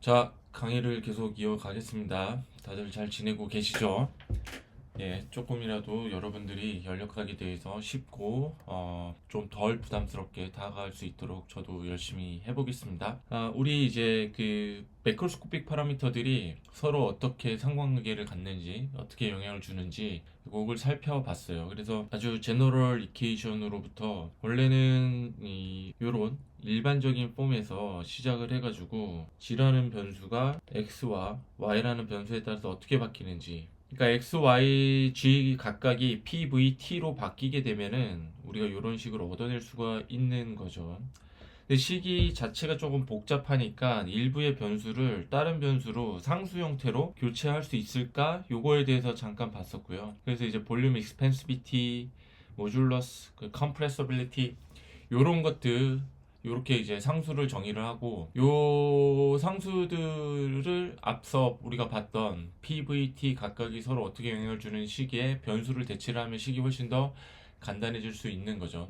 자, 강의를 계속 이어가겠습니다. 다들 잘 지내고 계시죠? 예, 조금이라도 여러분들이 연력학에 대해서 쉽고 좀 덜 부담스럽게 다가갈 수 있도록 저도 열심히 해보겠습니다. 우리 이제 그 매크로스코픽 파라미터들이 서로 어떻게 상관관계를 갖는지, 어떻게 영향을 주는지 그걸 살펴봤어요. 그래서 아주 제너럴 이케이션으로부터 원래는 요런 일반적인 폼에서 시작을 해가지고 G라는 변수가 X와 Y라는 변수에 따라서 어떻게 바뀌는지, 그러니까 X, Y, G 각각이 P, V, T로 바뀌게 되면은 우리가 이런 식으로 얻어낼 수가 있는 거죠. 근데 식이 자체가 조금 복잡하니까 일부의 변수를 다른 변수로 상수 형태로 교체할 수 있을까? 요거에 대해서 잠깐 봤었고요. 그래서 이제 볼륨 익스펜시비티, 모듈러스, 컴프레서빌리티 요런 것들, 요렇게 이제 상수를 정의를 하고, 요 상수들을 앞서 우리가 봤던 PVT 각각이 서로 어떻게 영향을 주는 식의 변수를 대치를 하면 식이 훨씬 더 간단해질 수 있는 거죠.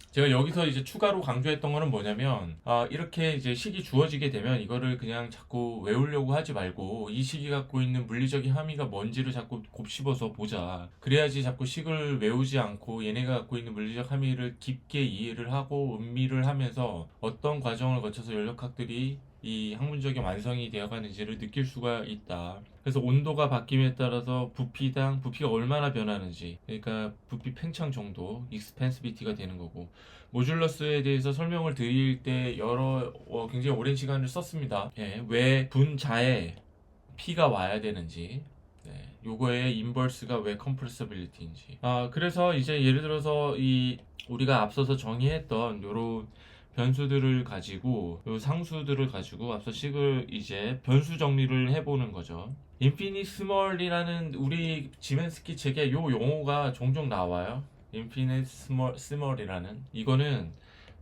제가 여기서 이제 추가로 강조했던 거는 뭐냐면, 이렇게 이제 식이 주어지게 되면 이거를 그냥 자꾸 외우려고 하지 말고 이 식이 갖고 있는 물리적인 함의가 뭔지를 자꾸 곱씹어서 보자. 그래야지 자꾸 식을 외우지 않고 얘네가 갖고 있는 물리적 함의를 깊게 이해를 하고 음미를 하면서 어떤 과정을 거쳐서 연력학들이 이 학문적인 완성이 되어가는지를 느낄 수가 있다. 그래서 온도가 바뀜에 따라서 부피가 얼마나 변하는지, 그러니까 부피 팽창 정도, 익스펜시비티가 되는 거고, 모듈러스에 대해서 설명을 드릴 때 굉장히 오랜 시간을 썼습니다. 예, 왜 분자에 P가 와야 되는지, 네, 요거의 인버스가 왜 컴프레서빌리티인지. 그래서 이제 예를 들어서 우리가 앞서서 정의했던 요런 변수들을 가지고, 요 상수들을 가지고 앞서 식을 이제 변수 정리를 해보는 거죠. 인피니스멀이라는 우리 지멘스키 책에 요 용어가 종종 나와요. 인피니스멀이라는 이거는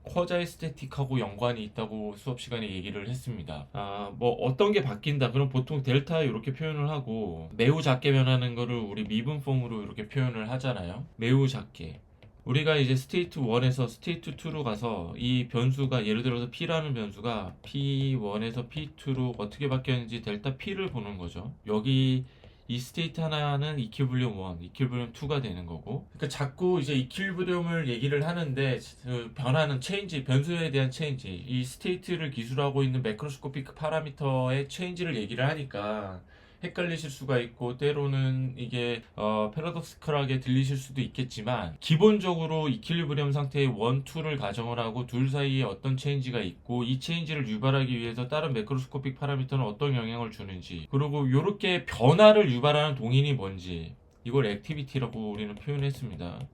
쿼자이스테틱하고 연관이 있다고 수업 시간에 얘기를 했습니다. 뭐 어떤 게 바뀐다. 그럼 보통 델타 이렇게 표현을 하고, 매우 작게 변하는 거를 우리 미분폼으로 이렇게 표현을 하잖아요. 매우 작게. 우리가 이제 스테이트 1에서 스테이트 2로 가서 이 변수가 예를 들어서 P라는 변수가 P1에서 P2로 어떻게 바뀌었는지 델타 P를 보는 거죠. 여기 이 스테이트 하나는 이퀄리brium 1, 이퀄리brium 2가 되는 거고. 그러니까 자꾸 이제 이퀄리brium을 얘기를 하는데 그 변화는 체인지, 변수에 대한 체인지, 이 스테이트를 기술하고 있는 매크로스코픽 파라미터의 체인지를 얘기를 하니까 헷갈리실 수가 있고, 때로는 이게 패러독스컬하게 들리실 수도 있겠지만, 기본적으로 이퀄리브리엄 상태의 1, 2를 가정을 하고 둘 사이에 어떤 체인지가 있고, 이 체인지를 유발하기 위해서 다른 매크로스코픽 파라미터는 어떤 영향을 주는지, 그리고 이렇게 변화를 유발하는 동인이 뭔지, 이걸 액티비티라고 우리는 표현했습니다.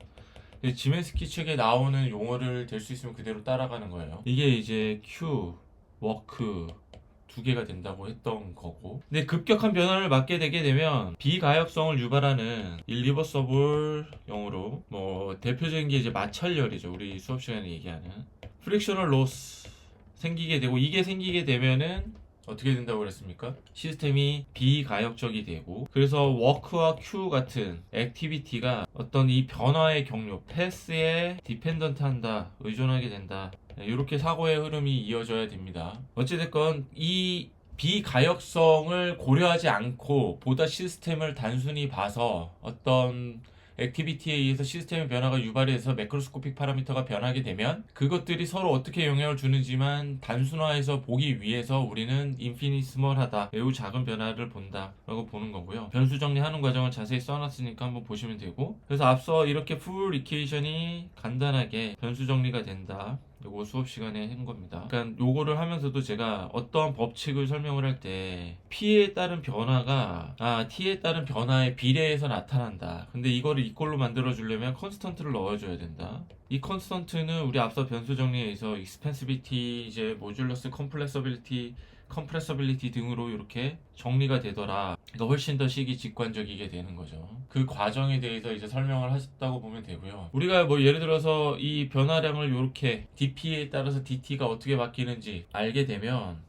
지멘스키 책에 나오는 용어를 될 수 있으면 그대로 따라가는 거예요. 이게 이제 Q, 워크, 두 개가 된다고 했던 거고. 근데 급격한 변화를 맞게 되게 되면 비가역성을 유발하는 일리버서블 영어로 뭐 대표적인 게 이제 마찰열이죠. 우리 수업 시간에 얘기하는 프릭셔널 로스 생기게 되고, 이게 생기게 되면은 어떻게 된다고 그랬습니까? 시스템이 비가역적이 되고, 그래서 워크와 큐 같은 액티비티가 어떤 이 변화의 경로, 패스에 디펜던트 한다, 의존하게 된다, 이렇게 사고의 흐름이 이어져야 됩니다. 어찌됐건 이 비가역성을 고려하지 않고 보다 시스템을 단순히 봐서 어떤 액티비티에 의해서 시스템의 변화가 유발이 돼서 매크로스코픽 파라미터가 변하게 되면 그것들이 서로 어떻게 영향을 주는지만 단순화해서 보기 위해서 우리는 인피니스멀하다, 매우 작은 변화를 본다 라고 보는 거고요. 변수 정리하는 과정을 자세히 써놨으니까 한번 보시면 되고, 그래서 앞서 이렇게 풀 이퀘이션이 간단하게 변수 정리가 된다, 요거 수업 시간에 한 겁니다. 그러니까 요거를 하면서도 제가 어떤 법칙을 설명을 할 때 P에 따른 변화가 T에 따른 변화에 비례해서 나타난다. 근데 이거를 이꼴로 만들어 주려면 컨스턴트를 넣어줘야 된다. 이 컨스턴트는 우리 앞서 변수 정리에서 익스펜시비티, 이제 모듈러스, 컴프레서빌리티 등으로 이렇게 정리가 되더라. 그러니까 훨씬 더 식이 직관적이게 되는 거죠. 그 과정에 대해서 이제 설명을 하셨다고 보면 되고요. 우리가 뭐 예를 들어서 이 변화량을 이렇게 dp에 따라서 dt가 어떻게 바뀌는지 알게 되면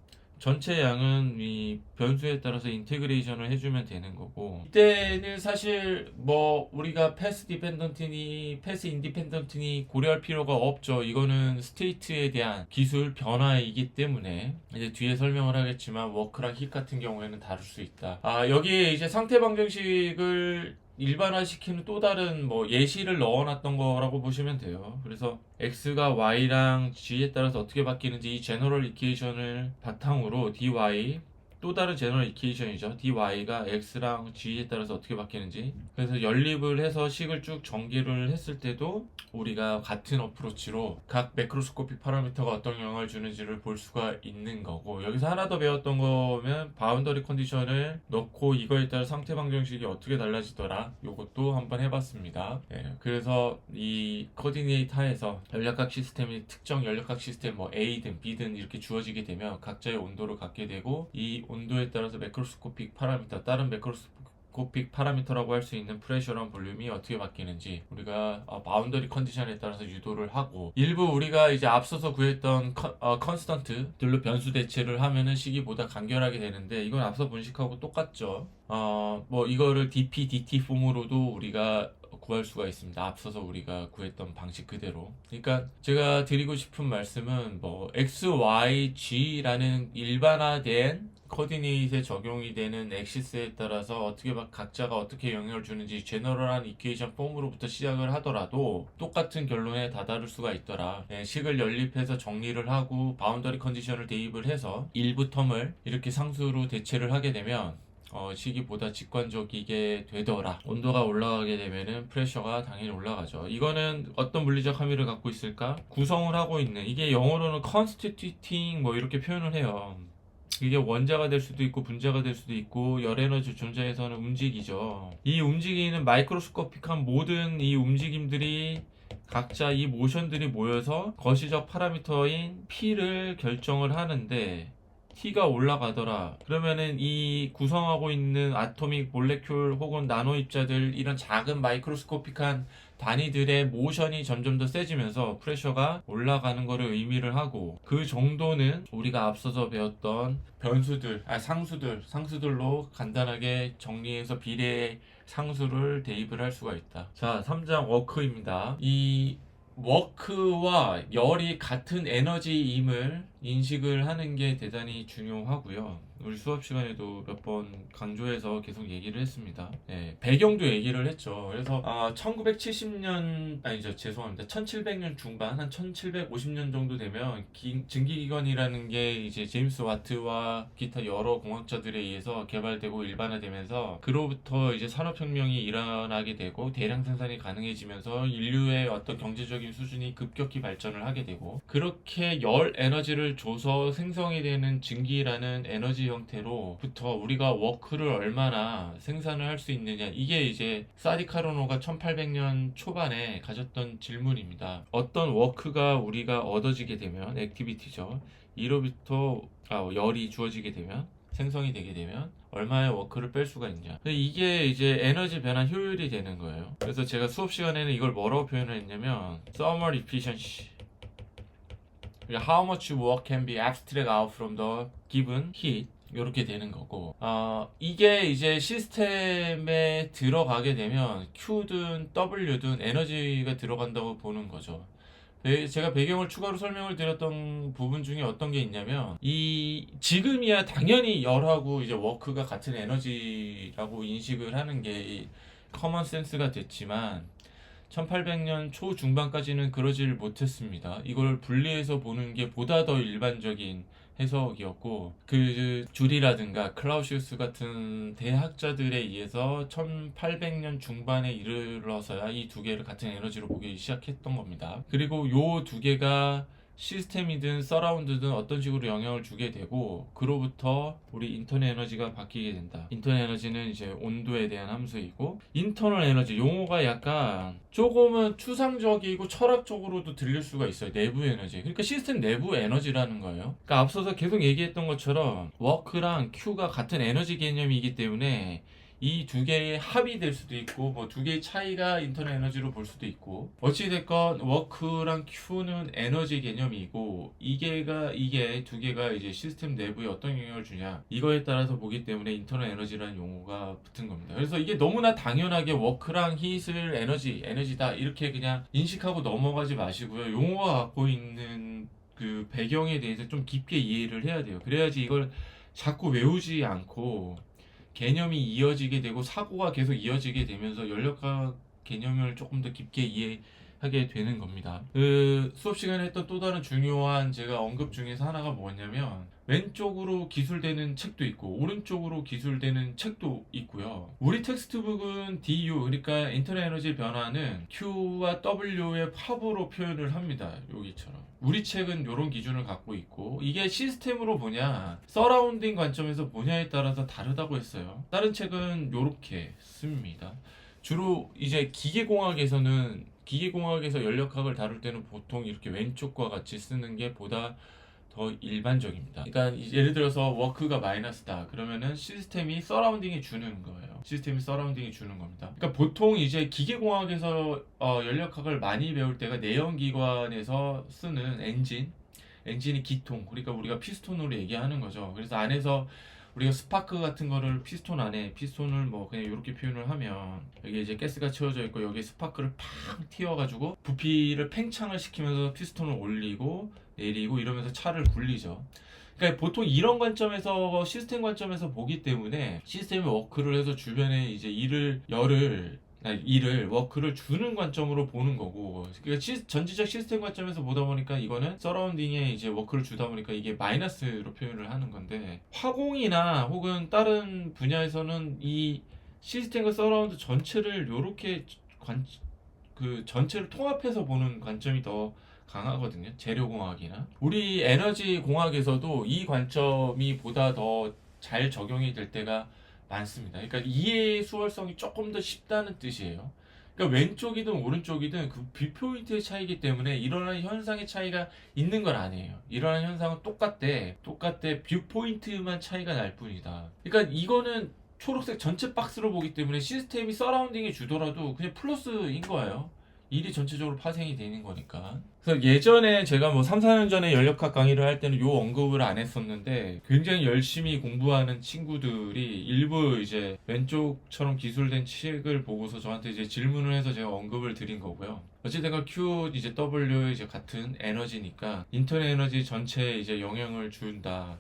전체 양은 이 변수에 따라서 인테그레이션을 해주면 되는 거고, 이때는 사실 뭐 우리가 패스 디펜던트니 패스 인디펜던트니 고려할 필요가 없죠. 이거는 스테이트에 대한 기술 변화이기 때문에 이제 뒤에 설명을 하겠지만 워크랑 힛 같은 경우에는 다를 수 있다. 여기에 이제 상태 방정식을 일반화시키는 또 다른 뭐 예시를 넣어놨던 거라고 보시면 돼요. 그래서 x가 y랑 g에 따라서 어떻게 바뀌는지 이 제너럴 이퀘이션을 바탕으로 dy, 또 다른 제너럴 이퀘이션이죠. dy가 x랑 g에 따라서 어떻게 바뀌는지, 그래서 연립을 해서 식을 쭉 전개를 했을 때도 우리가 같은 어프로치로 각 매크로스코픽 파라미터가 어떤 영향을 주는지를 볼 수가 있는 거고, 여기서 하나 더 배웠던 거면 바운더리 컨디션을 넣고 이거에 따라 상태 방정식이 어떻게 달라지더라, 요것도 한번 해봤습니다. 그래서 이 코디네이트 하에서 연력각 시스템이 특정 연력각 시스템 뭐 A든 B든 이렇게 주어지게 되면 각자의 온도를 갖게 되고, 이 온도에 따라서 매크로스코픽 파라미터, 다른 매크로스코픽 파라미터라고 할 수 있는 프레셔랑 볼륨이 어떻게 바뀌는지 우리가 바운더리 컨디션에 따라서 유도를 하고, 일부 우리가 이제 앞서서 구했던 컨스턴트들로 변수 대체를 하면은 식이 보다 간결하게 되는데, 이건 앞서 분식하고 똑같죠. 뭐 이거를 dp dt 폼으로도 우리가 구할 수가 있습니다. 앞서서 우리가 구했던 방식 그대로. 그러니까 제가 드리고 싶은 말씀은 뭐 x, y, g라는 일반화된 코디네이트에 적용이 되는 엑시스에 따라서 어떻게 각자가 어떻게 영향을 주는지 제너럴한 이퀘이션 폼으로부터 시작을 하더라도 똑같은 결론에 다다를 수가 있더라. 식을 연립해서 정리를 하고 바운더리 컨디션을 대입을 해서 일부 텀을 이렇게 상수로 대체를 하게 되면 식이 보다 직관적이게 되더라. 온도가 올라가게 되면은 프레셔가 당연히 올라가죠. 이거는 어떤 물리적 함의를 갖고 있을까? 구성을 하고 있는, 이게 영어로는 constituting 뭐 이렇게 표현을 해요. 이게 원자가 될 수도 있고 분자가 될 수도 있고, 열 에너지 존재에서는 움직이죠. 이 움직이는 마이크로스코픽한 모든 이 움직임들이 각자 이 모션들이 모여서 거시적 파라미터인 P를 결정을 하는데, T가 올라가더라. 그러면은 이 구성하고 있는 아토믹 몰레큘 혹은 나노 입자들, 이런 작은 마이크로스코픽한 단위들의 모션이 점점 더 세지면서 프레셔가 올라가는 것을 의미를 하고, 그 정도는 우리가 앞서서 배웠던 변수들, 상수들로 간단하게 정리해서 비례 상수를 대입을 할 수가 있다. 자, 3장 워크입니다. 이 워크와 열이 같은 에너지임을 인식을 하는 게 대단히 중요하고요. 우리 수업 시간에도 몇 번 강조해서 계속 얘기를 했습니다. 배경도 얘기를 했죠. 그래서 1970년 아니죠, 죄송합니다. 1700년 중반, 한 1750년 정도 되면 증기기관이라는 게 이제 제임스 와트와 기타 여러 공학자들에 의해서 개발되고 일반화되면서, 그로부터 이제 산업혁명이 일어나게 되고 대량 생산이 가능해지면서 인류의 어떤 경제적인 수준이 급격히 발전을 하게 되고, 그렇게 열 에너지를 줘서 생성이 되는 증기라는 에너지 형태로부터 우리가 워크를 얼마나 생산을 할 수 있느냐, 이게 이제 사디 카르노가 1800년 초반에 가졌던 질문입니다. 어떤 워크가 우리가 얻어지게 되면, 액티비티죠, 이로부터 열이 주어지게 되면, 생성이 되게 되면 얼마의 워크를 뺄 수가 있냐. 이게 이제 에너지 변환 효율이 되는 거예요. 그래서 제가 수업 시간에는 이걸 뭐라고 표현을 했냐면 thermal efficiency, how much work can be extracted out from the given heat, 이렇게 되는 거고, 이게 이제 시스템에 들어가게 되면 Q든 W든 에너지가 들어간다고 보는 거죠. 제가 배경을 추가로 설명을 드렸던 부분 중에 어떤 게 있냐면, 지금이야 당연히 열하고 이제 워크가 같은 에너지라고 인식을 하는 게 커먼 센스가 됐지만 1800년 초중반까지는 그러질 못했습니다. 이걸 분리해서 보는 게 보다 더 일반적인 해석이었고, 그 줄이라든가 클라우시우스 같은 대학자들에 의해서 1800년 중반에 이르러서야 이 두 개를 같은 에너지로 보기 시작했던 겁니다. 그리고 요 두 개가 시스템이든 서라운드든 어떤 식으로 영향을 주게 되고, 그로부터 우리 인터널 에너지가 바뀌게 된다. 인터널 에너지는 이제 온도에 대한 함수이고, 인터널 에너지 용어가 약간 조금은 추상적이고 철학적으로도 들릴 수가 있어요. 내부 에너지, 그러니까 시스템 내부 에너지라는 거예요. 그러니까 앞서서 계속 얘기했던 것처럼 워크랑 Q가 같은 에너지 개념이기 때문에 이 두 개의 합이 될 수도 있고 뭐 두 개의 차이가 인터널 에너지로 볼 수도 있고 어찌됐건 워크랑 Q는 에너지 개념이고 이게 두 개가 이제 시스템 내부에 어떤 영향을 주냐 이거에 따라서 보기 때문에 인터널 에너지라는 용어가 붙은 겁니다. 그래서 이게 너무나 당연하게 워크랑 hit을 에너지다 이렇게 그냥 인식하고 넘어가지 마시고요. 용어가 갖고 있는 그 배경에 대해서 좀 깊게 이해를 해야 돼요. 그래야지 이걸 자꾸 외우지 않고 개념이 이어지게 되고 사고가 계속 이어지게 되면서 연력학 개념을 조금 더 깊게 이해하게 되는 겁니다. 그 수업 시간에 했던 또 다른 중요한 제가 언급 중에서 하나가 뭐냐면 왼쪽으로 기술되는 책도 있고 오른쪽으로 기술되는 책도 있고요. 우리 텍스트북은 DU 그러니까 인터널 에너지 변화는 Q와 W의 합으로 표현을 합니다. 여기처럼. 우리 책은 이런 기준을 갖고 있고 이게 시스템으로 보냐 서라운딩 관점에서 보냐에 따라서 다르다고 했어요. 다른 책은 이렇게 씁니다. 주로 이제 기계공학에서 연력학을 다룰 때는 보통 이렇게 왼쪽과 같이 쓰는 게 보다 더 일반적입니다. 그러니까 예를 들어서 워크가 마이너스다 그러면은 시스템이 서라운딩이 주는 거예요. 시스템이 서라운딩이 주는 겁니다. 그러니까 보통 이제 기계공학에서 연력학을 많이 배울 때가 내연기관에서 쓰는 엔진이 기통 그러니까 우리가 피스톤으로 얘기하는 거죠. 그래서 안에서 우리가 스파크 같은 거를 피스톤 안에 피스톤을 뭐 그냥 이렇게 표현을 하면 여기 이제 가스가 채워져 있고 여기 스파크를 팡 튀어가지고 부피를 팽창을 시키면서 피스톤을 올리고 내리고 이러면서 차를 굴리죠. 그러니까 보통 이런 관점에서 시스템 관점에서 보기 때문에 시스템이 워크를 해서 주변에 이제 워크를 주는 관점으로 보는 거고 그러니까 전지적 시스템 관점에서 보다 보니까 이거는 서라운딩에 이제 워크를 주다 보니까 이게 마이너스로 표현을 하는 건데 화공이나 혹은 다른 분야에서는 이 시스템과 서라운드 전체를 요렇게 전체를 통합해서 보는 관점이 더 강하거든요. 재료공학이나 우리 에너지 공학에서도 이 관점이 보다 더 잘 적용이 될 때가 많습니다. 그러니까 이해의 수월성이 조금 더 쉽다는 뜻이에요. 그러니까 왼쪽이든 오른쪽이든 그 뷰포인트의 차이기 때문에 일어나는 현상의 차이가 있는 건 아니에요. 일어나는 현상은 똑같대 뷰포인트만 차이가 날 뿐이다. 그러니까 이거는 초록색 전체 박스로 보기 때문에 시스템이 서라운딩이 주더라도 그냥 플러스인 거예요. 일이 전체적으로 파생이 되는 거니까. 그래서 예전에 제가 뭐 3, 4년 전에 연력학 강의를 할 때는 요 언급을 안 했었는데 굉장히 열심히 공부하는 친구들이 일부 이제 왼쪽처럼 기술된 책을 보고서 저한테 이제 질문을 해서 제가 언급을 드린 거고요. 어찌됐건 Q 이제 W 이제 같은 에너지니까 인터넷 에너지 전체에 이제 영향을 준다.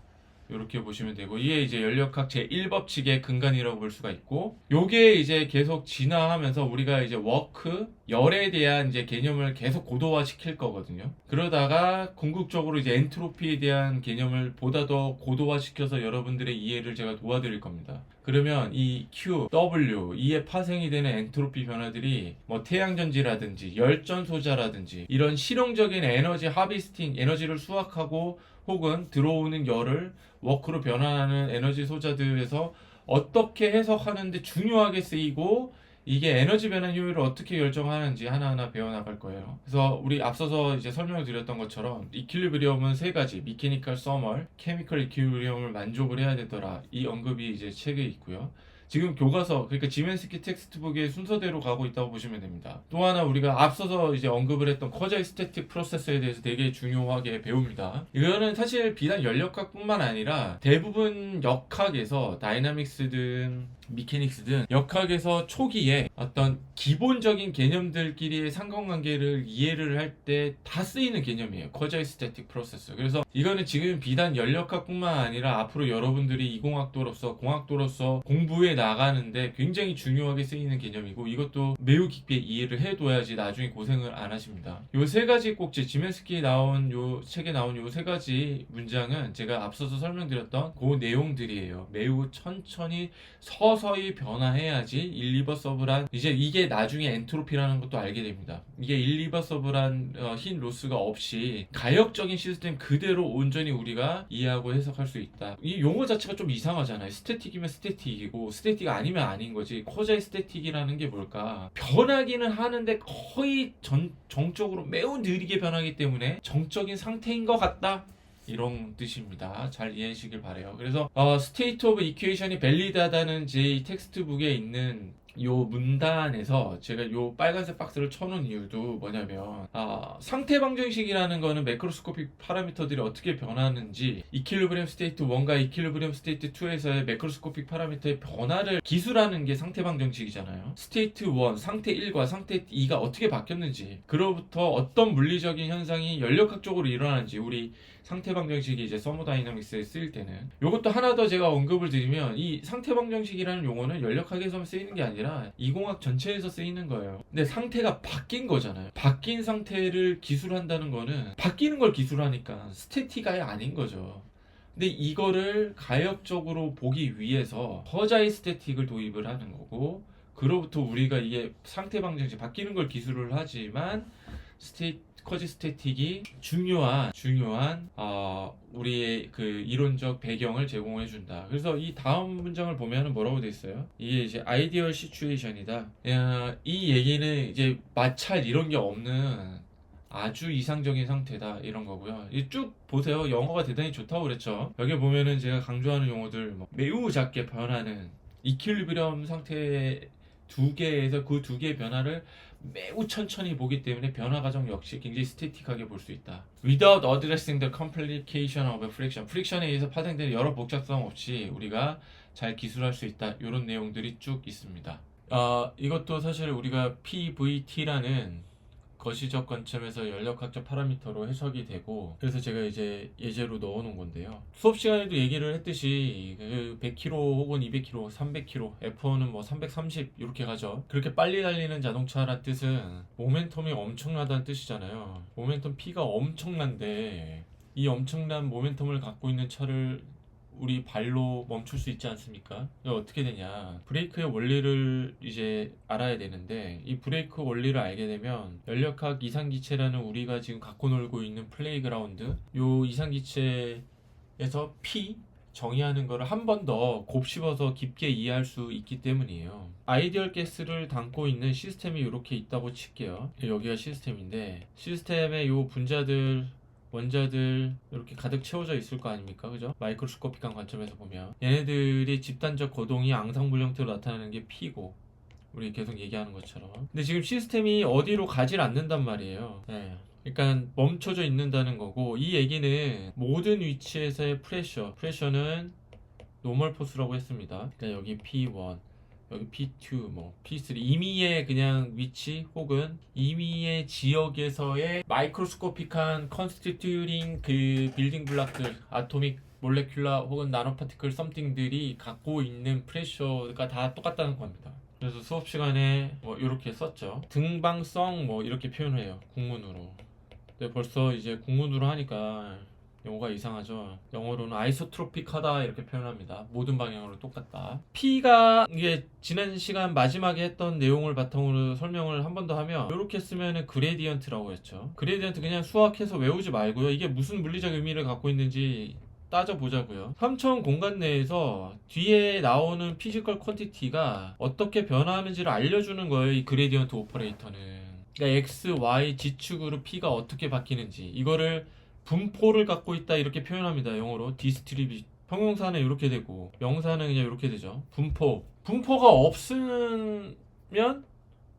이렇게 보시면 되고 이게 이제 연력학 제1법칙의 근간이라고 볼 수가 있고 요게 이제 계속 진화하면서 우리가 이제 워크, 열에 대한 이제 개념을 계속 고도화 시킬 거거든요. 그러다가 궁극적으로 이제 엔트로피에 대한 개념을 보다 더 고도화 시켜서 여러분들의 이해를 제가 도와드릴 겁니다. 그러면 이 Q, W, 이에 파생이 되는 엔트로피 변화들이 뭐 태양전지라든지 열전소자라든지 이런 실용적인 에너지 하비스팅, 에너지를 수확하고 혹은 들어오는 열을 워크로 변환하는 에너지 소자들에서 어떻게 해석하는데 중요하게 쓰이고 이게 에너지 변환 효율을 어떻게 결정하는지 하나하나 배워나갈 거예요. 그래서 우리 앞서서 이제 설명을 드렸던 것처럼 이퀄리브리엄은 세 가지 미케니컬, 서멀, 케미컬 이퀄리브리엄을 만족을 해야 되더라. 이 언급이 이제 책에 있고요. 지금 교과서 그러니까 지멘스키 텍스트북의 순서대로 가고 있다고 보시면 됩니다. 또 하나 우리가 앞서서 이제 언급을 했던 쿼자이스태틱 프로세스에 대해서 되게 중요하게 배웁니다. 이거는 사실 비단 연력학뿐만 아니라 대부분 역학에서 다이나믹스든 미케닉스든 역학에서 초기에 어떤 기본적인 개념들끼리의 상관관계를 이해를 할 때 다 쓰이는 개념이에요. 쿼자이스태틱 프로세스. 그래서 이거는 지금 비단 연력학뿐만 아니라 앞으로 여러분들이 이공학도로서 공학도로서 공부해 나가는데 굉장히 중요하게 쓰이는 개념이고 이것도 매우 깊게 이해를 해둬야지 나중에 고생을 안 하십니다. 요 세 가지 꼭지 지멘스키 나온 요 책에 나온 요 세 가지 문장은 제가 앞서서 설명드렸던 그 내용들이에요. 매우 천천히 서서히 변화해야지 일리버서블한 이제 이게 나중에 엔트로피라는 것도 알게 됩니다. 이게 일리버서블한 흰 로스가 없이 가역적인 시스템 그대로 온전히 우리가 이해하고 해석할 수 있다. 이 용어 자체가 좀 이상하잖아요. 스태틱이면 스태틱이고 스태틱 아니면 아닌 거지. 쿼자이 스태틱이라는 게 뭘까? 변하기는 하는데 거의 정적으로 매우 느리게 변하기 때문에 정적인 상태인 것 같다. 이런 뜻입니다. 잘 이해하시길 바래요. 그래서 state of equation이 valid하다는 제 텍스트북에 있는 요 문단에서 제가 요 빨간색 박스를 쳐놓은 이유도 뭐냐면 상태 방정식이라는 거는 매크로스코픽 파라미터들이 어떻게 변하는지 이퀄리브리엄 스테이트 1과 이퀄리브리엄 스테이트 2에서의 매크로스코픽 파라미터의 변화를 기술하는 게 상태 방정식이잖아요. 스테이트 1, 상태 1과 상태 2가 어떻게 바뀌었는지, 그로부터 어떤 물리적인 현상이 연력학적으로 일어나는지, 우리 상태 방정식이 이제 서머다이너믹스에 쓰일 때는, 요것도 하나 더 제가 언급을 드리면, 이 상태 방정식이라는 용어는 연력학에서만 쓰이는 게 아니라 이공학 전체에서 쓰이는 거예요. 근데 상태가 바뀐 거잖아요. 바뀐 상태를 기술한다는 거는 바뀌는 걸 기술하니까 스태틱이 아닌 거죠. 근데 이거를 가역적으로 보기 위해서 허자이 스태틱을 도입을 하는 거고, 그로부터 우리가 이게 상태 방정식 바뀌는 걸 기술을 하지만 커지 스태틱이 중요한 우리의 그 이론적 배경을 제공해 준다. 그래서 이 다음 문장을 보면은 뭐라고 돼 있어요? 이게 이제 아이디얼 시츄에이션이다. 이 얘기는 이제 마찰 이런 게 없는 아주 이상적인 상태다, 이런 거고요. 쭉 보세요. 영어가 대단히 좋다고 그랬죠. 여기 보면은 제가 강조하는 용어들, 매우 작게 변하는 이퀄리브리엄 상태 두 개에서 그 두 개의 변화를 매우 천천히 보기 때문에 변화 과정 역시 굉장히 스태틱하게 볼 수 있다. Without addressing the complication of friction. 프릭션에 의해서 파생되는 여러 복잡성 없이 우리가 잘 기술할 수 있다. 이런 내용들이 쭉 있습니다. 이것도 사실 우리가 PVT라는 거시적 관점에서 연력학적 파라미터로 해석이 되고, 그래서 제가 이제 예제로 넣어놓은 건데요. 수업 시간에도 얘기를 했듯이 100km 혹은 200km, 300km, F1은 뭐 330 이렇게 가죠. 그렇게 빨리 달리는 자동차란 뜻은 모멘텀이 엄청나다는 뜻이잖아요. 모멘텀 P가 엄청난데 이 엄청난 모멘텀을 갖고 있는 차를 우리 발로 멈출 수 있지 않습니까? 어떻게 되냐? 브레이크의 원리를 이제 알아야 되는데, 이 브레이크 원리를 알게 되면 연력학 이상기체라는 우리가 지금 갖고 놀고 있는 플레이그라운드, 요 이상기체에서 P 정의하는 거를 한 번 더 곱씹어서 깊게 이해할 수 있기 때문이에요. 아이디얼 가스를 담고 있는 시스템이 이렇게 있다고 칠게요. 여기가 시스템인데, 시스템의 요 분자들, 원자들 이렇게 가득 채워져 있을 거 아닙니까? 그죠? 마이크로스코픽한 관점에서 보면 얘네들이 집단적 거동이 앙상블 형태로 나타나는 게 P고, 우리 계속 얘기하는 것처럼. 근데 지금 시스템이 어디로 가질 않는단 말이에요. 네. 그러니까 멈춰져 있는다는 거고, 이 얘기는 모든 위치에서의 프레셔는 노멀 포스라고 했습니다. 그러니까 여기 P1, 여기 P2, 뭐 P3, 임의의 그냥 위치 혹은 임의의 지역에서의 마이크로스코픽한 컨스티튜팅 그 빌딩 블록들, 아토믹, 몰레큘라 혹은 나노 파티클 썸띵들이 갖고 있는 프레셔가 다 똑같다는 겁니다. 그래서 수업 시간에 뭐 이렇게 썼죠. 등방성 뭐 이렇게 표현해요, 국문으로. 근데 벌써 이제 국문으로 하니까 용어가 이상하죠. 영어로는 아이소트로픽하다 이렇게 표현합니다. 모든 방향으로 똑같다. P가 이게 지난 시간 마지막에 했던 내용을 바탕으로 설명을 한 번 더 하면, 이렇게 쓰면은 그레디언트라고 했죠. 그레디언트 그냥 수학해서 외우지 말고요. 이게 무슨 물리적 의미를 갖고 있는지 따져보자고요. 3차원 공간 내에서 뒤에 나오는 피지컬 퀀티티가 어떻게 변화하는지를 알려주는 거예요, 이 그레디언트 오퍼레이터는. 그러니까 X, Y, G축으로 P가 어떻게 바뀌는지, 이거를 분포를 갖고 있다 이렇게 표현합니다. 영어로 디스트리뷰. 형용사는 이렇게 되고 명사는 그냥 이렇게 되죠. 분포가 없으면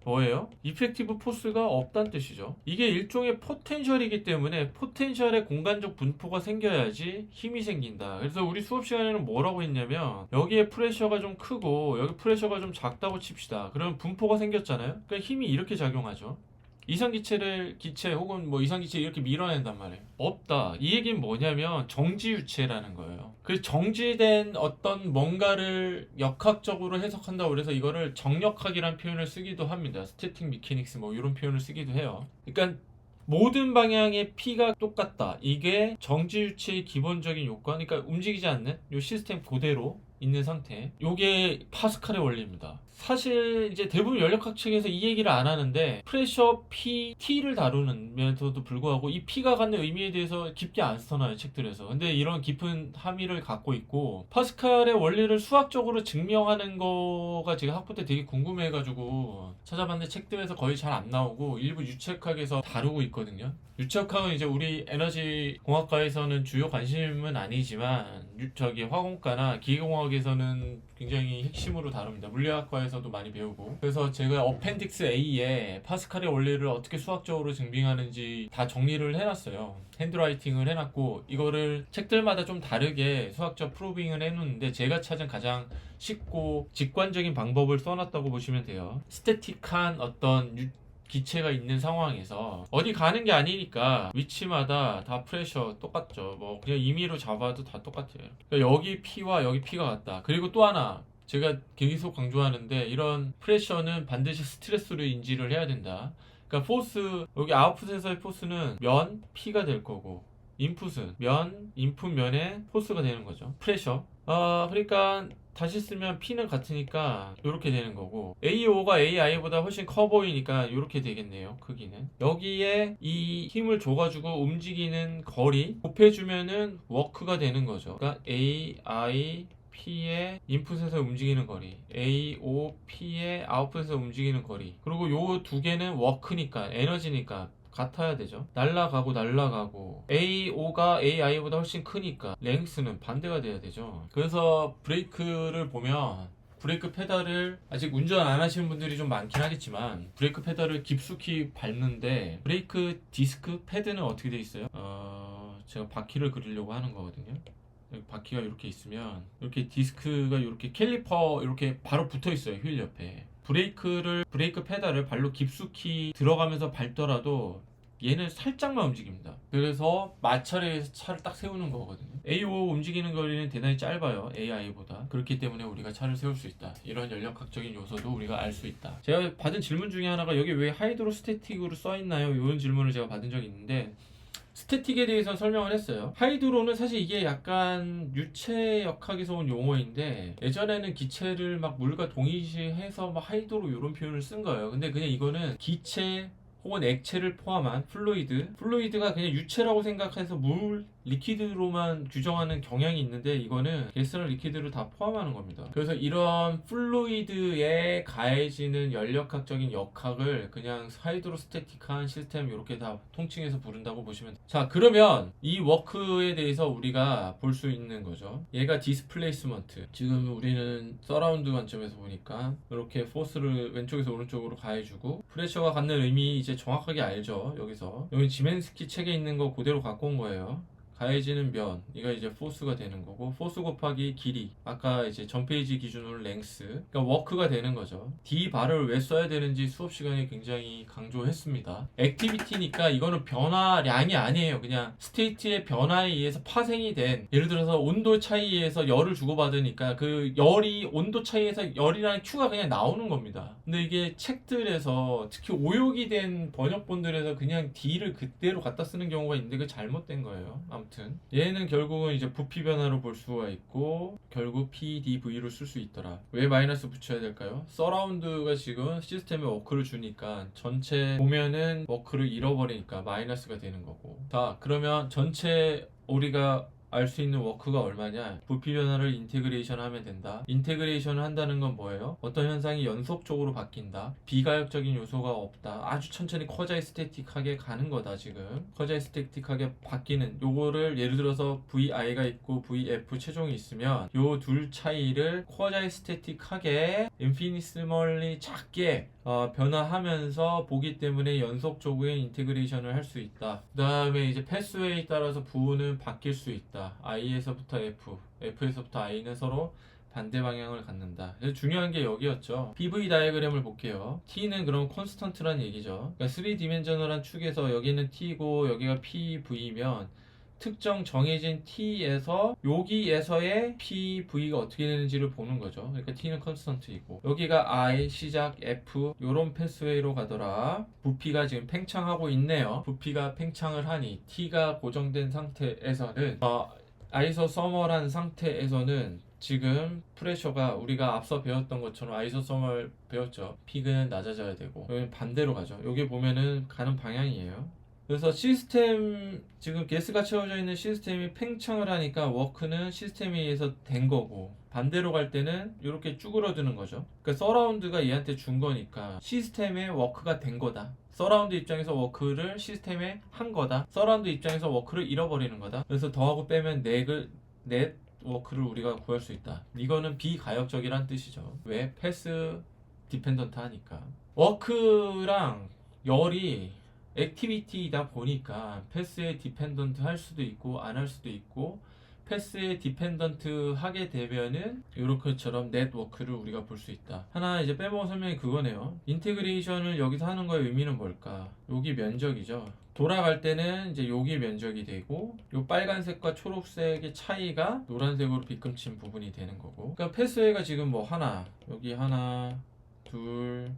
뭐예요? 이펙티브 포스가 없다는 뜻이죠. 이게 일종의 포텐셜이기 때문에 포텐셜의 공간적 분포가 생겨야지 힘이 생긴다. 그래서 우리 수업 시간에는 뭐라고 했냐면, 여기에 프레셔가 좀 크고 여기 프레셔가 좀 작다고 칩시다. 그러면 분포가 생겼잖아요. 그러니까 힘이 이렇게 작용하죠. 이상기체를 기체 혹은 뭐 이상기체 이렇게 밀어낸단 말이에요. 없다. 이 얘기는 뭐냐면 정지유체라는 거예요. 그 정지된 어떤 뭔가를 역학적으로 해석한다고 그래서 이거를 정력학이라는 표현을 쓰기도 합니다. 스태틱 미케닉스 뭐 이런 표현을 쓰기도 해요. 그러니까 모든 방향의 P가 똑같다. 이게 정지유체의 기본적인 요건, 그러니까 움직이지 않는 이 시스템 그대로 있는 상태. 요게 파스칼의 원리입니다. 사실 이제 대부분 연력학 책에서 이 얘기를 안 하는데 프레셔 P, T를 다루면서도 불구하고 이 P가 갖는 의미에 대해서 깊게 안 써놔요, 책들에서. 근데 이런 깊은 함의를 갖고 있고, 파스칼의 원리를 수학적으로 증명하는 거가 제가 학부 때 되게 궁금해가지고 찾아봤는데 책들에서 거의 잘 안 나오고 일부 유체학에서 다루고 있거든요. 유체학은 이제 우리 에너지 공학과에서는 주요 관심은 아니지만 화공과나 기계공학에서는 굉장히 핵심으로 다룹니다. 물리학과에서도 많이 배우고. 그래서 제가 어펜딕스 A에 파스칼의 원리를 어떻게 수학적으로 증빙하는지 다 정리를 해놨어요. 핸드라이팅을 해놨고, 이거를 책들마다 좀 다르게 수학적 프로빙을 해놓는데 제가 찾은 가장 쉽고 직관적인 방법을 써놨다고 보시면 돼요. 스태틱한 어떤 기체가 있는 상황에서 어디 가는 게 아니니까 위치마다 다 프레셔 똑같죠. 뭐 그냥 임의로 잡아도 다 똑같아요. 그러니까 여기 P와 여기 P가 같다. 그리고 또 하나 제가 계속 강조하는데, 이런 프레셔는 반드시 스트레스로 인지를 해야 된다. 그러니까 포스, 여기 아웃풋에서의 포스는 면 P가 될 거고, 인풋은 인풋 면에 포스가 되는 거죠. 프레셔. 그러니까 다시 쓰면 P는 같으니까 이렇게 되는 거고, AO가 AI보다 훨씬 커 보이니까 이렇게 되겠네요. 크기는. 여기에 이 힘을 줘가지고 움직이는 거리 곱해주면은 워크가 되는 거죠. 그러니까 AI P의 인풋에서 움직이는 거리, AOP의 아웃풋에서 움직이는 거리, 그리고 요 두 개는 워크니까, 에너지니까 같아야 되죠. 날라가고 AO가 AI보다 훨씬 크니까 랭스는 반대가 돼야 되죠. 그래서 브레이크를 보면, 브레이크 페달을 아직 운전 안 하시는 분들이 좀 많긴 하겠지만 브레이크 페달을 깊숙이 밟는데 브레이크 디스크 패드는 어떻게 돼 있어요? 제가 바퀴를 그리려고 하는 거거든요. 여기 바퀴가 이렇게 있으면 이렇게 디스크가 이렇게 캘리퍼 이렇게 바로 붙어 있어요. 휠 옆에. 브레이크 페달을 발로 깊숙이 들어가면서 밟더라도 얘는 살짝만 움직입니다. 그래서 마찰에서 차를 딱 세우는 거거든요. AO 움직이는 거리는 대단히 짧아요, AI보다. 그렇기 때문에 우리가 차를 세울 수 있다. 이런 연력학적인 요소도 우리가 알 수 있다. 제가 받은 질문 중에 하나가 여기 왜 하이드로스태틱으로 써있나요? 이런 질문을 제가 받은 적이 있는데, 스태틱에 대해서 설명을 했어요. 하이드로는 사실 이게 약간 유체역학에서 온 용어인데, 예전에는 기체를 막 물과 동일시해서 막 하이드로 이런 표현을 쓴 거예요. 근데 그냥 이거는 기체 혹은 액체를 포함한 플루이드가 그냥 유체라고 생각해서 리퀴드로만 규정하는 경향이 있는데, 이거는 가스랑 리퀴드를 다 포함하는 겁니다. 그래서 이런 플루이드에 가해지는 연력학적인 역학을 그냥 하이드로스태틱한 시스템 이렇게 다 통칭해서 부른다고 보시면 돼요. 자, 그러면 이 워크에 대해서 우리가 볼 수 있는 거죠. 얘가 디스플레이스먼트. 지금 우리는 서라운드 관점에서 보니까 이렇게 포스를 왼쪽에서 오른쪽으로 가해주고, 프레셔가 갖는 의미 이제 정확하게 알죠. 여기 지멘스키 책에 있는 거 그대로 갖고 온 거예요. 가해지는 면, 이가 이제 포스가 되는 거고, 포스 곱하기 길이, 아까 이제 전 페이지 기준으로 랭스, 그러니까 워크가 되는 거죠. D 바를 왜 써야 되는지 수업 시간에 굉장히 강조했습니다. 액티비티니까 이거는 변화량이 아니에요. 그냥 스테이트의 변화에 의해서 파생이 된, 예를 들어서 온도 차이에서 열을 주고받으니까 그 열이, 온도 차이에서 열이라는 Q가 그냥 나오는 겁니다. 근데 이게 책들에서, 특히 오역이 된 번역본들에서 그냥 D를 그대로 갖다 쓰는 경우가 있는데 그게 잘못된 거예요. 아무튼 얘는 결국은 이제 부피 변화로 볼 수가 있고, 결국 PDV로 쓸 수 있더라. 왜 마이너스 붙여야 될까요? 서라운드가 지금 시스템에 워크를 주니까 전체 보면은 워크를 잃어버리니까 마이너스가 되는 거고. 자, 그러면 전체 우리가 알 수 있는 워크가 얼마냐? 부피 변화를 인테그레이션 하면 된다. 인테그레이션을 한다는 건 뭐예요? 어떤 현상이 연속적으로 바뀐다. 비가역적인 요소가 없다. 아주 천천히 쿼자이스태틱하게 가는 거다. 지금 쿼자이스태틱하게 바뀌는 요거를, 예를 들어서 VI가 있고 VF 최종이 있으면 요 둘 차이를 쿼자이스태틱하게 인피니시멀리 작게 변화하면서 보기 때문에 연속적인 인테그레이션을 할 수 있다. 그 다음에 이제 패스웨이에 따라서 부호는 바뀔 수 있다. I에서부터 F, F에서부터 I는 서로 반대 방향을 갖는다. 중요한 게 여기였죠. PV 다이어그램을 볼게요. T는 그럼 콘스턴트란 얘기죠. 그러니까 3디멘저널한 축에서 여기는 T고 여기가 PV면 특정 정해진 T에서 여기에서의 PV가 어떻게 되는지를 보는 거죠. 그러니까 T는 컨스턴트이고 여기가 I, 시작, F 요런 패스웨이로 가더라. 부피가 지금 팽창하고 있네요. 부피가 팽창을 하니 T가 고정된 상태에서는 아이소서멀한 상태에서는 지금 프레셔가 우리가 앞서 배웠던 것처럼 아이소서멀 배웠죠. 픽은 낮아져야 되고 여기 반대로 가죠. 여기 보면은 가는 방향이에요. 그래서 시스템 지금 가스가 채워져 있는 시스템이 팽창을 하니까 워크는 시스템에 의해서 된 거고 반대로 갈 때는 이렇게 쭈그러드는 거죠. 그러니까 서라운드가 얘한테 준 거니까 시스템에 워크가 된 거다. 서라운드 입장에서 워크를 시스템에 한 거다. 서라운드 입장에서 워크를 잃어버리는 거다. 그래서 더하고 빼면 넷 워크를 우리가 구할 수 있다. 이거는 비가역적이란 뜻이죠. 왜? 패스 디펜던트 하니까. 워크랑 열이 액티비티이다 보니까 패스에 디펜던트 할 수도 있고 안 할 수도 있고 패스에 디펜던트 하게 되면은 이렇게처럼 넷워크를 우리가 볼 수 있다. 하나 이제 빼먹은 설명이 그거네요. 인테그레이션을 여기서 하는 거의 의미는 뭘까? 여기 면적이죠. 돌아갈 때는 이제 여기 면적이 되고 요 빨간색과 초록색의 차이가 노란색으로 빗금친 부분이 되는 거고. 그러니까 패스웨이가 지금 뭐 하나, 여기 하나, 둘,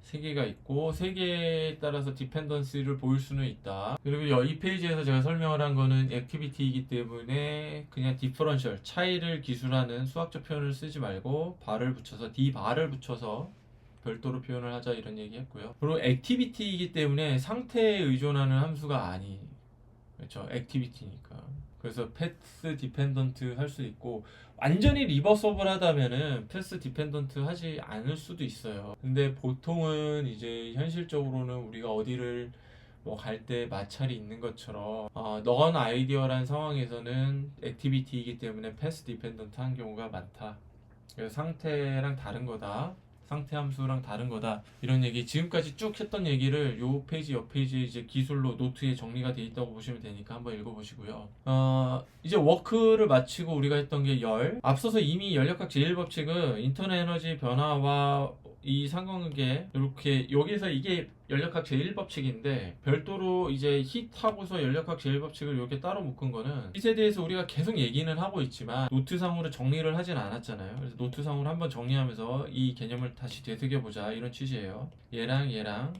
세 개가 있고 세 개에 따라서 디펜던스를 보일 수는 있다. 그리고 이 페이지에서 제가 설명을 한 거는 액티비티이기 때문에 그냥 디퍼런셜 차이를 기술하는 수학적 표현을 쓰지 말고 바를 붙여서 디바를 붙여서 별도로 표현을 하자 이런 얘기 했고요. 그리고 액티비티이기 때문에 상태에 의존하는 함수가 아니 그렇죠. 액티비티니까. 그래서 패스 디펜던트 할 수 있고 완전히 리버서블 하다면은 패스 디펜던트 하지 않을 수도 있어요. 근데 보통은 이제 현실적으로는 우리가 어디를 뭐 갈 때 마찰이 있는 것처럼 넌 아이디어란 상황에서는 액티비티이기 때문에 패스 디펜던트 한 경우가 많다. 그래서 상태랑 다른 거다. 상태 함수랑 다른 거다. 이런 얘기 지금까지 쭉 했던 얘기를 요 페이지 옆 페이지에 이제 기술로 노트에 정리가 돼 있다고 보시면 되니까 한번 읽어보시고요. 이제 워크를 마치고 우리가 했던 게 열. 앞서서 이미 열역학 제1법칙은 인터넷 에너지 변화와 이 상관관계 이렇게 여기서 이게 연력학 제1법칙인데 별도로 이제 힛하고서 연력학 제1법칙을 이렇게 따로 묶은 거는 힛에 대해서 우리가 계속 얘기는 하고 있지만 노트상으로 정리를 하진 않았잖아요. 그래서 노트상으로 한번 정리하면서 이 개념을 다시 되새겨보자 이런 취지예요. 얘랑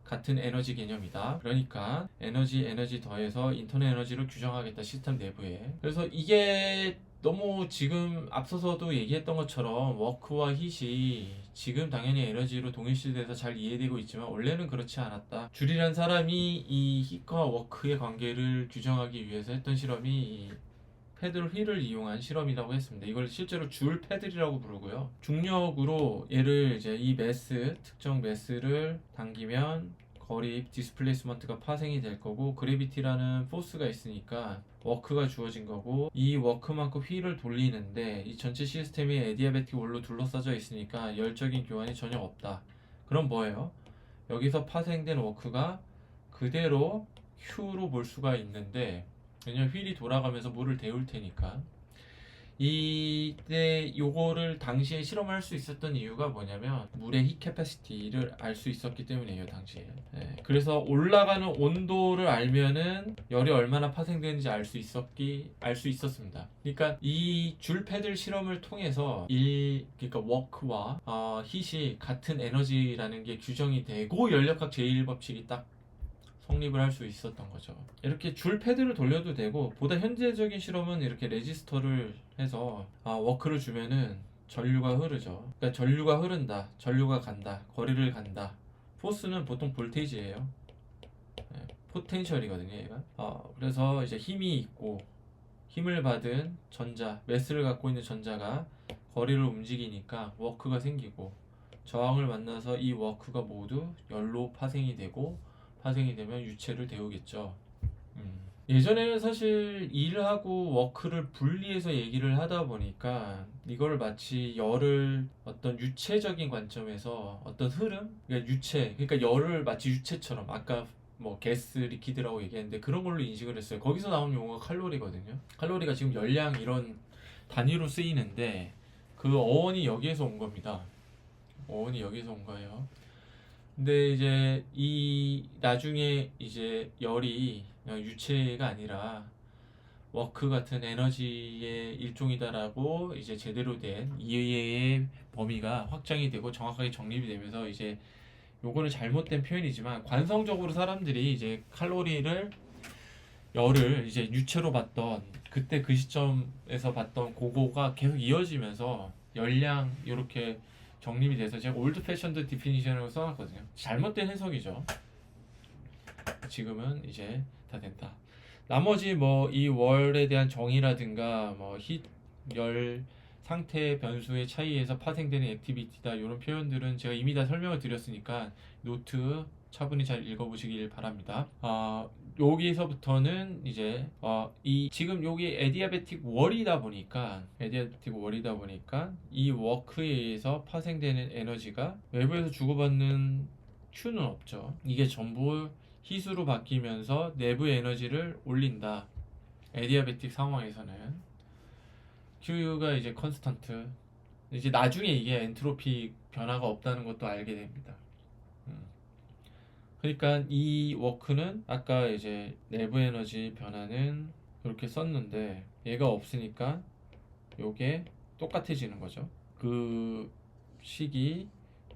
같은 에너지 개념이다. 그러니까 에너지 더해서 인터넷 에너지를 규정하겠다 시스템 내부에. 그래서 이게 너무 지금 앞서서도 얘기했던 것처럼 워크와 힛이 지금 당연히 에너지로 동일시돼서 잘 이해되고 있지만 원래는 그렇지 않았다. 줄이란 사람이 이 힛과 워크의 관계를 규정하기 위해서 했던 실험이 이 패들 휠을 이용한 실험이라고 했습니다. 이걸 실제로 줄 패들이라고 부르고요. 중력으로 얘를 이제 이 특정 매스를 당기면 거리 디스플레이스먼트가 파생이 될 거고 그래비티라는 포스가 있으니까 워크가 주어진 거고 이 워크만큼 휠을 돌리는데 이 전체 시스템이 에디아베틱 원로 둘러싸져 있으니까 열적인 교환이 전혀 없다. 그럼 뭐예요? 여기서 파생된 워크가 그대로 Q로 볼 수가 있는데 왜냐면 휠이 돌아가면서 물을 데울 테니까 이때 요거를 당시에 실험할 수 있었던 이유가 뭐냐면 물의 힛 캐파시티를 알 수 있었기 때문이에요 당시에. 그래서 올라가는 온도를 알면은 열이 얼마나 파생되는지 알 수 있었습니다. 그러니까 이 줄 패들 실험을 통해서 그러니까 워크와 힛이 같은 에너지라는 게 규정이 되고 연력학 제1법칙이 딱 성립을 할 수 있었던 거죠. 이렇게 줄 패드를 돌려도 되고 보다 현재적인 실험은 이렇게 레지스터를 해서 워크를 주면은 전류가 흐르죠. 그러니까 전류가 흐른다, 전류가 간다, 거리를 간다. 포스는 보통 볼테이지예요. 포텐셜이거든요, 얘가. 그래서 이제 힘이 있고 힘을 받은 전자, 매스를 갖고 있는 전자가 거리를 움직이니까 워크가 생기고 저항을 만나서 이 워크가 모두 열로 파생이 되면 유체를 데우겠죠. 예전에는 사실 일하고 워크를 분리해서 얘기를 하다 보니까 이걸 마치 열을 어떤 유체적인 관점에서 어떤 흐름, 그러니까 열을 마치 유체처럼 아까 뭐 가스, 리퀴드라고 얘기했는데 그런 걸로 인식을 했어요. 거기서 나온 용어가 칼로리거든요. 칼로리가 지금 열량 이런 단위로 쓰이는데 그 어원이 여기에서 온 겁니다. 어원이 여기서 온 거예요. 근데 이제 이 나중에 이제 열이 유체가 아니라 워크 같은 에너지의 일종이다라고 이제 제대로 된 이해의 범위가 확장이 되고 정확하게 정립이 되면서 이제 요거는 잘못된 표현이지만 관성적으로 사람들이 이제 열을 이제 유체로 봤던 그때 그 시점에서 봤던 그거가 계속 이어지면서 열량 이렇게 정립이 돼서 제가 올드 패션드 디피니션으로 써놨거든요. 잘못된 해석이죠. 지금은 이제 다 된다. 나머지 뭐 이 월에 대한 정의라든가 뭐 힛, 열, 상태 변수의 차이에서 파생되는 액티비티다 이런 표현들은 제가 이미 다 설명을 드렸으니까 노트 차분히 잘 읽어보시길 바랍니다. 여기서부터는 이제 이 지금 여기 에디아베틱 월이다 보니까 이 워크에 의해서 파생되는 에너지가 외부에서 주고받는 Q는 없죠. 이게 전부 희수로 바뀌면서 내부 에너지를 올린다. 에디아베틱 상황에서는 Q가 이제 컨스턴트. 이제 나중에 이게 엔트로피 변화가 없다는 것도 알게 됩니다. 그러니까 이 워크는 아까 이제 내부 에너지 변화는 이렇게 썼는데 얘가 없으니까 요게 똑같아지는 거죠. 그 식이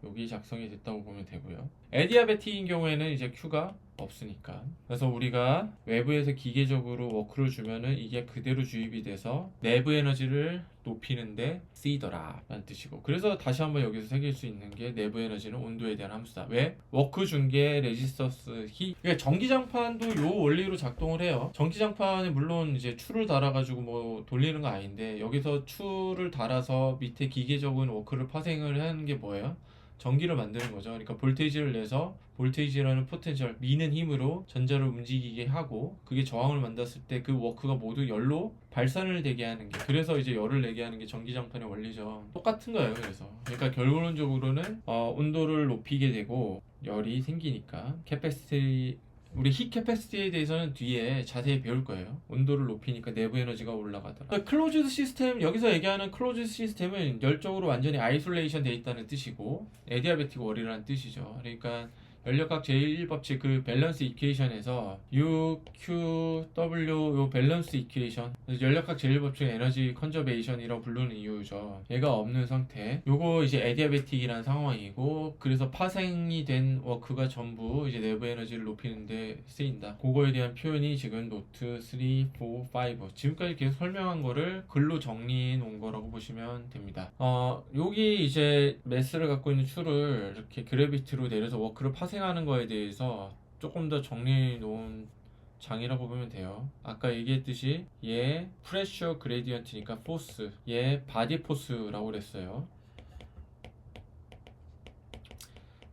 여기 작성이 됐다고 보면 되고요. 에디아베틱인 경우에는 이제 Q가 없으니까. 그래서 우리가 외부에서 기계적으로 워크를 주면은 이게 그대로 주입이 돼서 내부 에너지를 높이는데 쓰이더라 라는 뜻이고, 그래서 다시 한번 여기서 새길 수 있는 게 내부 에너지는 온도에 대한 함수다. 왜? 워크 준 게 레지스턴스 히. 그러니까 전기장판도 요 원리로 작동을 해요. 전기장판에 물론 이제 추를 달아가지고 뭐 돌리는 거 아닌데, 여기서 추를 달아서 밑에 기계적인 워크를 파생을 하는 게 뭐예요? 전기를 만드는 거죠. 그러니까 볼테이지를 내서 볼테이지라는 포텐셜, 미는 힘으로 전자를 움직이게 하고, 그게 저항을 만났을 때 그 워크가 모두 열로 발산을 되게 하는 게, 그래서 이제 열을 내게 하는 게 전기장판의 원리죠. 똑같은 거예요. 그래서 그러니까 결론적으로는 온도를 높이게 되고 열이 생기니까 캐패시티, 우리 히 캐패시티에 대해서는 뒤에 자세히 배울 거예요. 온도를 높이니까 내부 에너지가 올라가더라. 그러니까 클로즈드 시스템, 여기서 얘기하는 클로즈드 시스템은 열적으로 완전히 아이솔레이션 돼 있다는 뜻이고 에디아베틱 월이라는 뜻이죠. 그러니까 연력학 제1법칙 그 밸런스 이퀘이션에서 U, Q, W 요 밸런스 이퀘이션, 연력학 제1법칙 에너지 컨저베이션이라고 부르는 이유죠. 얘가 없는 상태, 요거 이제 에디아베틱이라는 상황이고, 그래서 파생이 된 워크가 전부 이제 내부 에너지를 높이는 데 쓰인다. 그거에 대한 표현이 지금 노트 3, 4, 5 지금까지 계속 설명한 거를 글로 정리해 놓은 거라고 보시면 됩니다. 여기 이제 매스를 갖고 있는 추를 이렇게 그래비티로 내려서 워크를 파생하는 거에 대해서 조금 더 정리해 놓은 장이라고 보면 돼요. 아까 얘기했듯이 얘 프레셔 그레디언트니까 포스, 얘 바디 포스라고 그랬어요.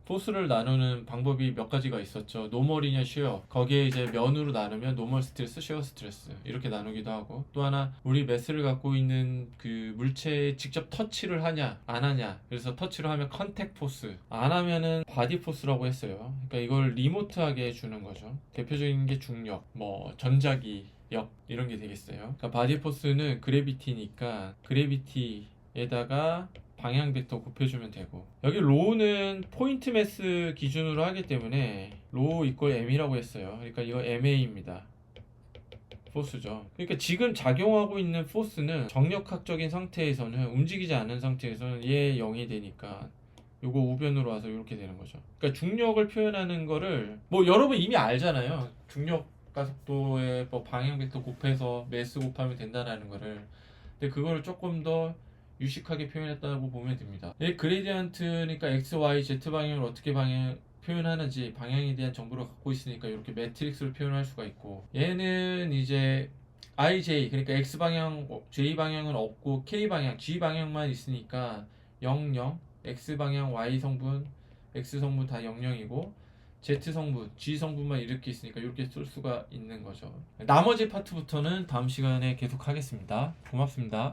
포스를 나누는 방법이 몇 가지가 있었죠. 노멀이냐 쉐어, 거기에 이제 면으로 나누면 노멀 스트레스, 쉐어 스트레스 이렇게 나누기도 하고, 또 하나 우리 매스를 갖고 있는 그 물체에 직접 터치를 하냐 안 하냐, 그래서 터치를 하면 컨택 포스, 안 하면은 바디 포스라고 했어요. 그러니까 이걸 리모트하게 해주는 거죠. 대표적인 게 중력, 뭐 전자기 역 이런 게 되겠어요. 그러니까 바디 포스는 그래비티니까 그래비티에다가 방향 벡터 곱해주면 되고, 여기 로우는 포인트 매스 기준으로 하기 때문에 로우 이퀄 m이라고 했어요. 그러니까 이거 ma입니다. 포스죠. 그러니까 지금 작용하고 있는 포스는 정력학적인 상태에서는, 움직이지 않은 상태에서는 얘 0이 되니까 요거 우변으로 와서 이렇게 되는 거죠. 그러니까 중력을 표현하는 거를 뭐 여러분 이미 알잖아요. 중력 가속도에 뭐 방향 벡터 곱해서 매스 곱하면 된다라는 거를. 근데 그거를 조금 더 유식하게 표현했다고 보면 됩니다. 이 그레디언트니까 x, y, z 방향을 어떻게 표현하는지 방향에 대한 정보를 갖고 있으니까 이렇게 매트릭스로 표현할 수가 있고, 얘는 이제 ij, 그러니까 x 방향, j 방향은 없고 k 방향, g 방향만 있으니까 0, 0, x 방향, y 성분, x 성분 다 0, 0이고 z 성분, g 성분만 이렇게 있으니까 이렇게 쓸 수가 있는 거죠. 나머지 파트부터는 다음 시간에 계속 하겠습니다. 고맙습니다.